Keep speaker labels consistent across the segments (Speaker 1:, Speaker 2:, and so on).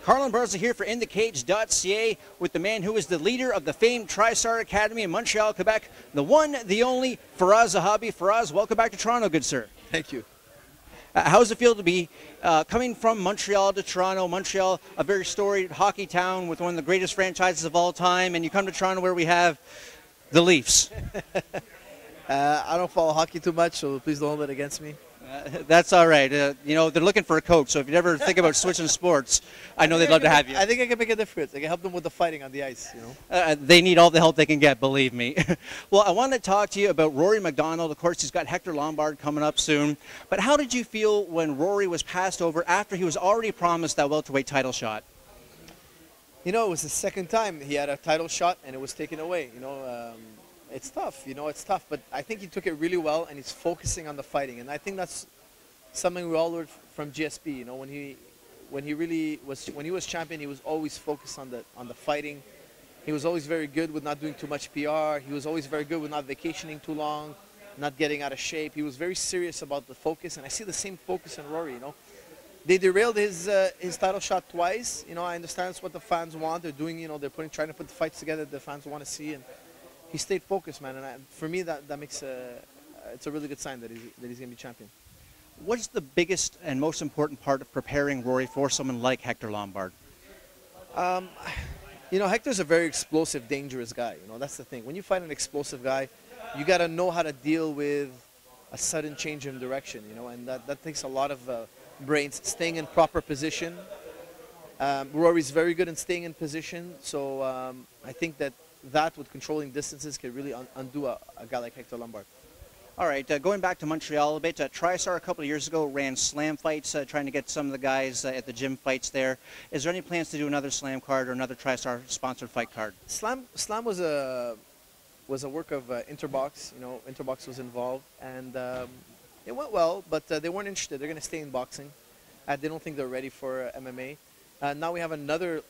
Speaker 1: Carlin Barza here for Inthecage.ca with the man who is the leader of the famed TriStar Academy in Montreal, Quebec, the one, the only, Firas Zahabi. Firas, welcome back to Toronto, good sir.
Speaker 2: Thank you.
Speaker 1: How does it feel to be coming from Montreal to Toronto? Montreal, a very storied hockey town with one of the greatest franchises of all time, and you come to Toronto where we have the Leafs.
Speaker 2: I don't follow hockey too much, so please don't hold it against me.
Speaker 1: That's all right. You know, they're looking for a coach, so if you ever think about switching sports, I know they'd love to have you.
Speaker 2: I think I can make a difference. I can help them with the fighting on the ice, you know.
Speaker 1: They need all the help they can get, believe me. Well, I wanted to talk to you about Rory MacDonald. Of course, he's got Hector Lombard coming up soon. But how did you feel when Rory was passed over after he was already promised that welterweight title shot?
Speaker 2: You know, it was the second time he had a title shot, and it was taken away. You know, it's tough. You know, it's tough. But I think he took it really well, and he's focusing on the fighting. And I think that's something we all learned from GSP. You know, when he was champion, he was always focused on the fighting. He was always very good with not doing too much PR. He was always very good with not vacationing too long, not getting out of shape. He was very serious about the focus, and I see the same focus in Rory. You know, they derailed his title shot twice. You know, I understand it's what the fans want. They're doing, you know, they're trying to put the fights together the fans want to see, and he stayed focused, man. And for me, that makes it's a really good sign that he's going to be champion.
Speaker 1: What's the biggest and most important part of preparing Rory for someone like Hector Lombard?
Speaker 2: You know, Hector's a very explosive, dangerous guy. You know, that's the thing. When you fight an explosive guy, you got to know how to deal with a sudden change in direction, you know, and that takes a lot of brains, staying in proper position. Rory's very good in staying in position, so I think that with controlling distances can really undo a guy like Hector Lombard.
Speaker 1: All right, going back to Montreal a bit, TriStar a couple of years ago ran slam fights, trying to get some of the guys at the gym fights there. Is there any plans to do another slam card or another TriStar sponsored fight card?
Speaker 2: Slam was a work of Interbox. You know, Interbox was involved, and it went well, but they weren't interested. They're going to stay in boxing. They don't think they're ready for MMA. Now we have another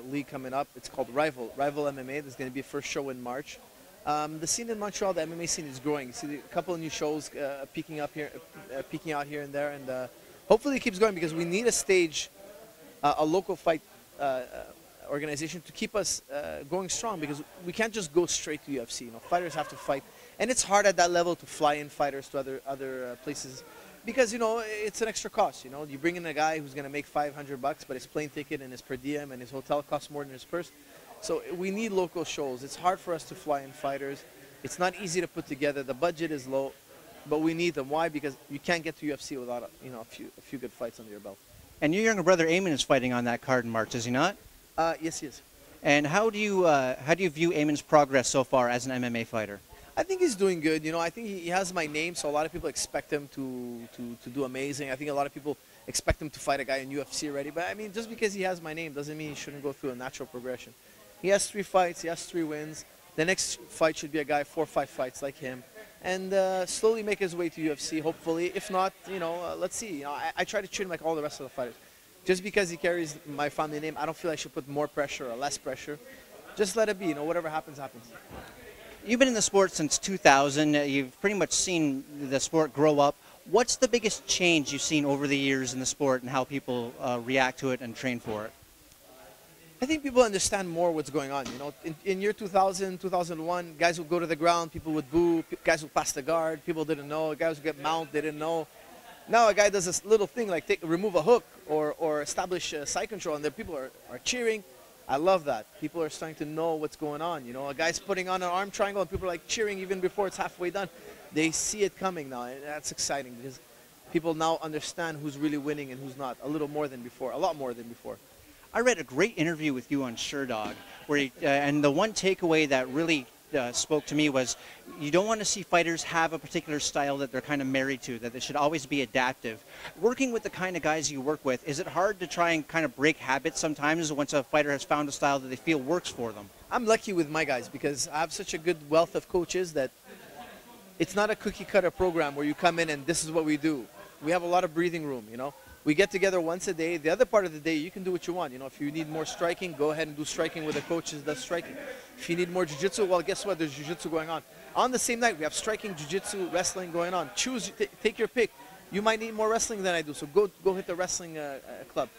Speaker 2: league coming up. It's called Rival MMA. There's going to be a first show in March. The scene in Montreal, the MMA scene is growing. You see a couple of new shows peeking out here and there, and hopefully it keeps going because we need a stage, a local fight organization to keep us going strong, because we can't just go straight to UFC. You know, fighters have to fight, and it's hard at that level to fly in fighters to other places, because you know it's an extra cost. You know, you bring in a guy who's going to make $500, but his plane ticket and his per diem and his hotel costs more than his purse. So we need local shows. It's hard for us to fly in fighters. It's not easy to put together. The budget is low, but we need them. Why? Because you can't get to UFC without a few good fights under your belt.
Speaker 1: And your younger brother Eamon is fighting on that card in March, is he not?
Speaker 2: Yes, he is.
Speaker 1: And how do you view Eamon's progress so far as an MMA fighter?
Speaker 2: I think he's doing good. You know, I think he has my name, so a lot of people expect him to do amazing. I think a lot of people expect him to fight a guy in UFC already. But I mean, just because he has my name doesn't mean he shouldn't go through a natural progression. He has 3 fights. He has 3 wins. The next fight should be a guy 4 or 5 fights like him, and slowly make his way to UFC. Hopefully, if not, you know, let's see. You know, I try to treat him like all the rest of the fighters. Just because he carries my family name, I don't feel I should put more pressure or less pressure. Just let it be. You know, whatever happens, happens.
Speaker 1: You've been in the sport since 2000. You've pretty much seen the sport grow up. What's the biggest change you've seen over the years in the sport and how people react to it and train for it?
Speaker 2: I think people understand more what's going on. You know, in year 2000, 2001, guys would go to the ground, people would boo, guys would pass the guard, people didn't know, guys would get mount, they didn't know. Now a guy does this little thing like remove a hook or establish side control, and then people are cheering. I love that. People are starting to know what's going on. You know, a guy's putting on an arm triangle and people are like cheering even before it's halfway done. They see it coming now, and that's exciting because people now understand who's really winning and who's not, a little more than before, a lot more than before.
Speaker 1: I read a great interview with you on SureDog, where and the one takeaway that really spoke to me was you don't want to see fighters have a particular style that they're kind of married to, that they should always be adaptive. Working with the kind of guys you work with, is it hard to try and kind of break habits sometimes once a fighter has found a style that they feel works for them? I'm
Speaker 2: lucky with my guys because I have such a good wealth of coaches that it's not a cookie-cutter program where you come in and this is what we do. We have a lot of breathing room, you know. We get together once a day. The other part of the day, you can do what you want. You know, if you need more striking, go ahead and do striking with the coaches that's striking. If you need more jiu-jitsu, well, guess what? There's jiu-jitsu going on. On the same night, we have striking, jiu-jitsu, wrestling going on. Choose, take your pick. You might need more wrestling than I do, so go hit the wrestling club.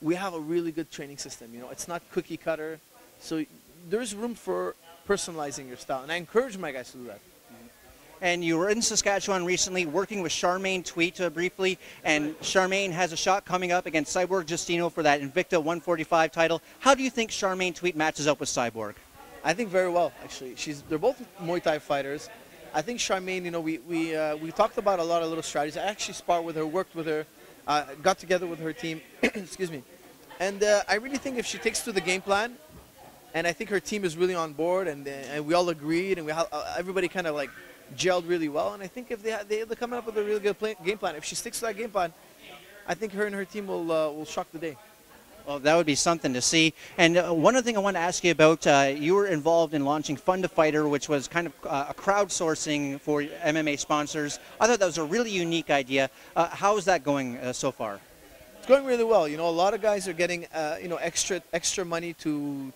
Speaker 2: we have a really good training system. You know, it's not cookie cutter, so there's room for personalizing your style, and I encourage my guys to do that.
Speaker 1: And you were in Saskatchewan recently working with Charmaine Tweet briefly, and Charmaine has a shot coming up against Cyborg Justino for that Invicta 145 title. How do you think Charmaine Tweet matches up with Cyborg?
Speaker 2: I think very well, actually. They're both Muay Thai fighters. I think Charmaine, you know, we talked about a lot of little strategies. I actually sparred with her, worked with her, got together with her team, excuse me. And I really think if she takes to the game plan, and I think her team is really on board, and we all agreed, and everybody kind of like gelled really well. And I think if they're coming up with a really good game plan, if she sticks to that game plan, I think her and her team will shock the day.
Speaker 1: Well, that would be something to see. And one other thing I want to ask you about, you were involved in launching Fund to Fighter, which was kind of a crowdsourcing for MMA sponsors. I thought that was a really unique idea. How is that going so far?
Speaker 2: It's going really well. You know, a lot of guys are getting you know, extra money to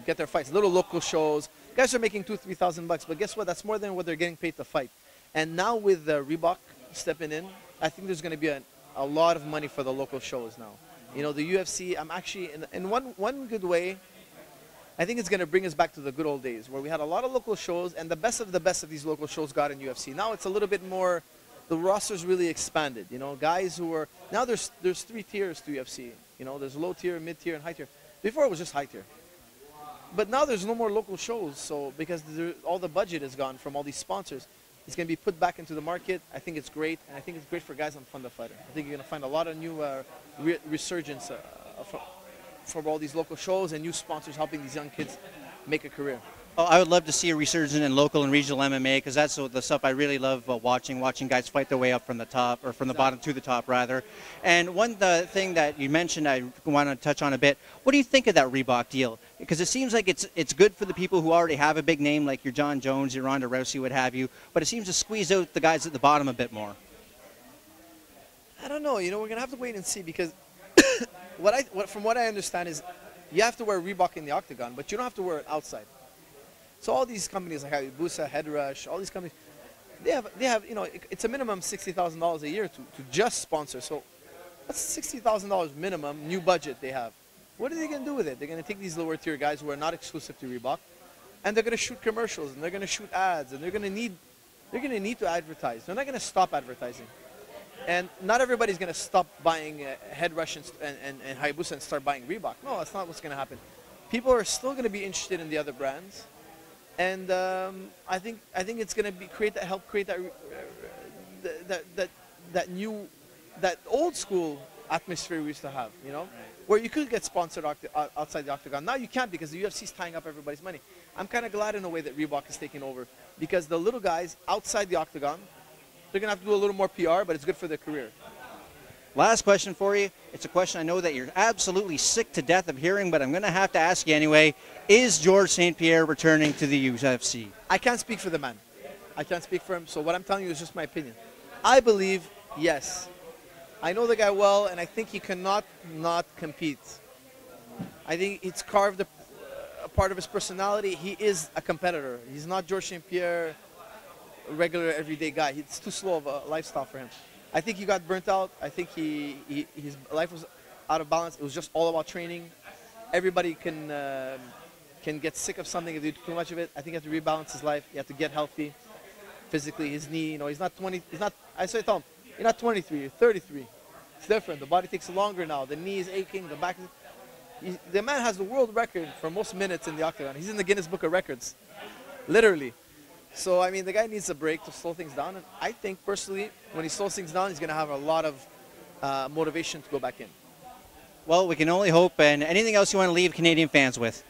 Speaker 2: get their fights. Little local shows. Guys are making $2,000-3,000, but guess what? That's more than what they're getting paid to fight. And now with Reebok stepping in, I think there's going to be a lot of money for the local shows now. You know, the UFC, I'm actually, in one good way, I think it's going to bring us back to the good old days where we had a lot of local shows, and the best of these local shows got in UFC. Now it's a little bit more, the roster's really expanded. You know, guys who are, now there's 3 tiers to UFC. You know, there's low tier, mid tier, and high tier. Before it was just high tier. But now there's no more local shows, so because all the budget is gone from all these sponsors, it's going to be put back into the market. I think it's great, and I think it's great for guys on Fund to Fighter. I think you're going to find a lot of new resurgence from all these local shows and new sponsors helping these young kids make a career.
Speaker 1: Oh, I would love to see a resurgence in local and regional MMA, because that's the stuff I really love watching guys fight their way up from the top, or from the bottom to the top, rather. And one thing that you mentioned I want to touch on a bit, what do you think of that Reebok deal? Because it seems like it's good for the people who already have a big name, like your John Jones, your Ronda Rousey, what have you, but it seems to squeeze out the guys at the bottom a bit more.
Speaker 2: I don't know. You know, we're going to have to wait and see, because from what I understand is you have to wear Reebok in the octagon, but you don't have to wear it outside. So all these companies like Hayabusa, Headrush, all these companies, they have you know, it's a minimum $60,000 a year to just sponsor. So that's $60,000 minimum new budget they have. What are they going to do with it? They're going to take these lower tier guys who are not exclusive to Reebok, and they're going to shoot commercials, and they're going to shoot ads, and they're going to need to advertise. They're not going to stop advertising. And not everybody's going to stop buying Headrush and Hayabusa and start buying Reebok. No, that's not what's going to happen. People are still going to be interested in the other brands. And I think it's going to help create that old school atmosphere we used to have, you know, where you could get sponsored outside the octagon. Now you can't, because the UFC is tying up everybody's money. I'm kind of glad in a way that Reebok is taking over, because the little guys outside the octagon, they're going to have to do a little more PR, but it's good for their career.
Speaker 1: Last question for you. It's a question I know that you're absolutely sick to death of hearing, but I'm going to have to ask you anyway. Is George St-Pierre returning to the UFC?
Speaker 2: I can't speak for the man. I can't speak for him, so what I'm telling you is just my opinion. I believe yes. I know the guy well, and I think he cannot not compete. I think it's carved a part of his personality. He is a competitor. He's not George St-Pierre, a regular everyday guy. It's too slow of a lifestyle for him. I think he got burnt out. I think his life was out of balance. It was just all about training. Everybody can get sick of something if they do too much of it. I think you have to rebalance his life. You have to get healthy physically. His knee, you know, he's not 20. He's not. I tell him, you're not 23. You're 33. It's different. The body takes longer now. The knee is aching. The back. The man has the world record for most minutes in the octagon. He's in the Guinness Book of Records, literally. So, I mean, the guy needs a break to slow things down. And I think, personally, when he slows things down, he's going to have a lot of motivation to go back in.
Speaker 1: Well, we can only hope. And anything else you want to leave Canadian fans with?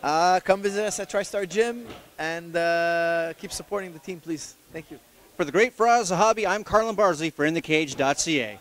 Speaker 2: Come visit us at TriStar Gym and keep supporting the team, please. Thank you.
Speaker 1: For the great Firas Zahabi, I'm Carlin Barsley for Inthecage.ca.